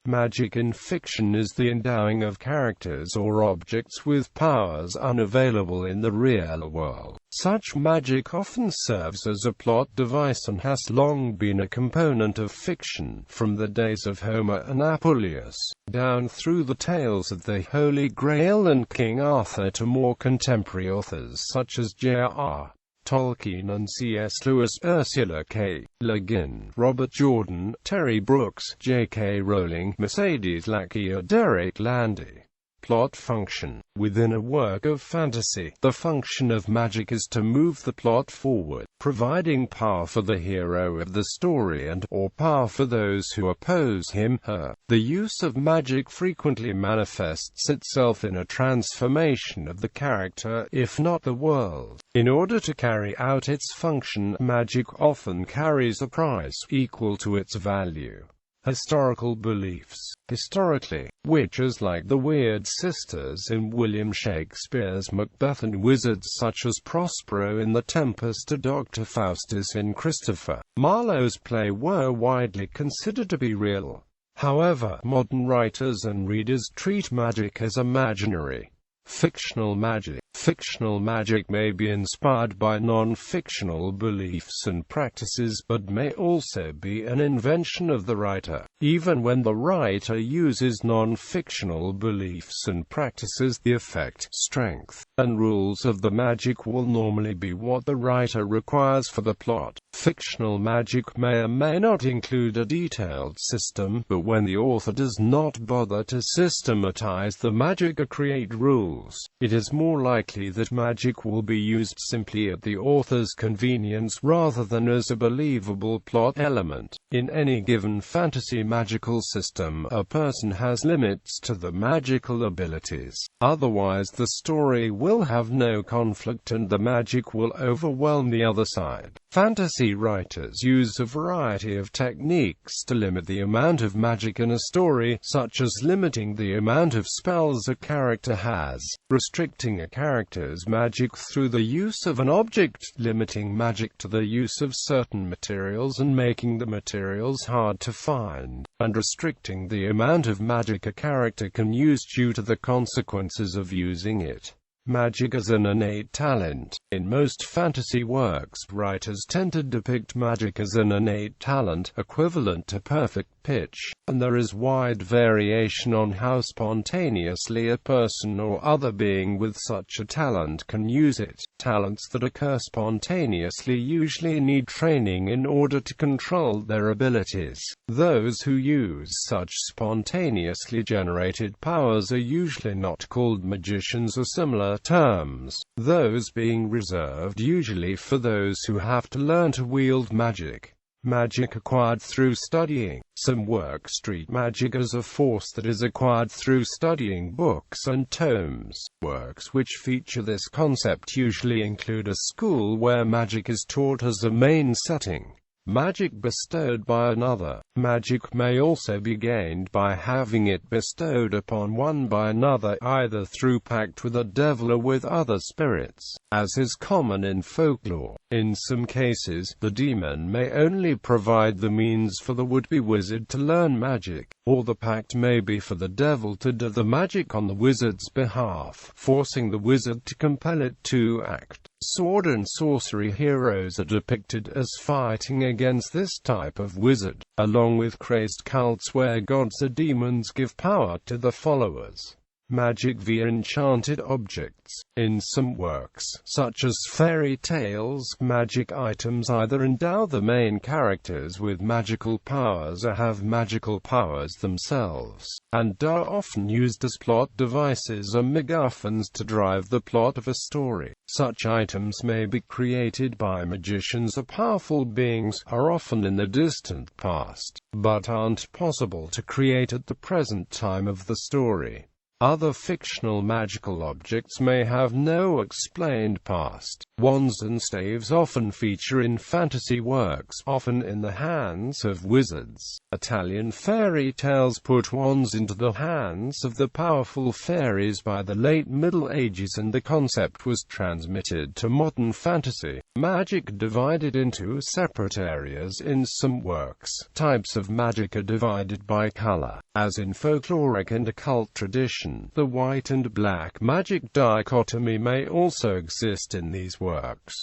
Magic in fiction is the endowing of characters or objects with powers unavailable in the real world. Such magic often serves as a plot device and has long been a component of fiction, from the days of Homer and Apuleius, down through the tales of the Holy Grail and King Arthur to more contemporary authors such as J.R.R. Tolkien and C.S. Lewis, Ursula K. Le Guin, Robert Jordan, Terry Brooks, J.K. Rowling, Mercedes Lackey or Derek Landy. Plot function. Within a work of fantasy, the function of magic is to move the plot forward, providing power for the hero of the story and/or power for those who oppose him/her. The use of magic frequently manifests itself in a transformation of the character, if not the world. In order to carry out its function, magic often carries a price equal to its value. Historical beliefs. Historically, witches like the Weird Sisters in William Shakespeare's Macbeth and wizards such as Prospero in The Tempest or Dr. Faustus in Christopher Marlowe's play were widely considered to be real. However, modern writers and readers treat magic as imaginary. Fictional magic. Fictional magic may be inspired by non-fictional beliefs and practices, but may also be an invention of the writer. Even when the writer uses non-fictional beliefs and practices, the effect, strength, and rules of the magic will normally be what the writer requires for the plot. Fictional magic may or may not include a detailed system, but when the author does not bother to systematize the magic or create rules, it is more likely that magic will be used simply at the author's convenience rather than as a believable plot element. In any given fantasy magical system, a person has limits to the magical abilities. Otherwise the story will have no conflict and the magic will overwhelm the other side. Fantasy writers use a variety of techniques to limit the amount of magic in a story, such as limiting the amount of spells a character has, restricting a character's magic through the use of an object, limiting magic to the use of certain materials and making the materials hard to find, and restricting the amount of magic a character can use due to the consequences of using it. Magic as an innate talent. In most fantasy works, writers tend to depict magic as an innate talent, equivalent to perfect pitch, and there is wide variation on how spontaneously a person or other being with such a talent can use it. Talents that occur spontaneously usually need training in order to control their abilities. Those who use such spontaneously generated powers are usually not called magicians or similar terms, those being reserved usually for those who have to learn to wield magic. Magic acquired through studying. Some works treat magic as a force that is acquired through studying books and tomes. Works which feature this concept usually include a school where magic is taught as a main setting. Magic bestowed by another. Magic may also be gained by having it bestowed upon one by another, either through pact with the devil or with other spirits, as is common in folklore. In some cases, the demon may only provide the means for the would-be wizard to learn magic, or the pact may be for the devil to do the magic on the wizard's behalf, forcing the wizard to compel it to act. Sword and sorcery heroes are depicted as fighting against this type of wizard, along with crazed cults where gods or demons give power to the followers. Magic via enchanted objects. In some works, such as fairy tales, magic items either endow the main characters with magical powers or have magical powers themselves, and are often used as plot devices or MacGuffins to drive the plot of a story. Such items may be created by magicians or powerful beings, are often in the distant past, but aren't possible to create at the present time of the story. Other fictional magical objects may have no explained past. Wands and staves often feature in fantasy works, often in the hands of wizards. Italian fairy tales put wands into the hands of the powerful fairies by the late Middle Ages, and the concept was transmitted to modern fantasy. Magic divided into separate areas in some works. Types of magic are divided by color, as in folkloric and occult tradition. The white and black magic dichotomy may also exist in these works.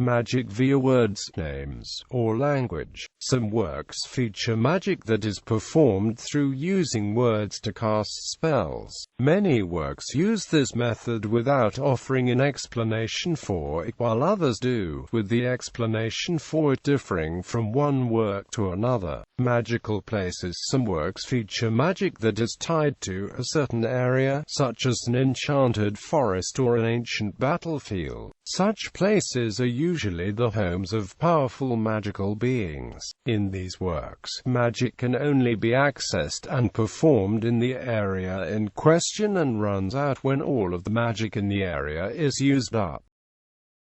Magic via words, names, or language. Some works feature magic that is performed through using words to cast spells. Many works use this method without offering an explanation for it, while others do, with the explanation for it differing from one work to another. Magical places. Some works feature magic that is tied to a certain area, such as an enchanted forest or an ancient battlefield. Such places are usually the homes of powerful magical beings. In these works, magic can only be accessed and performed in the area in question and runs out when all of the magic in the area is used up.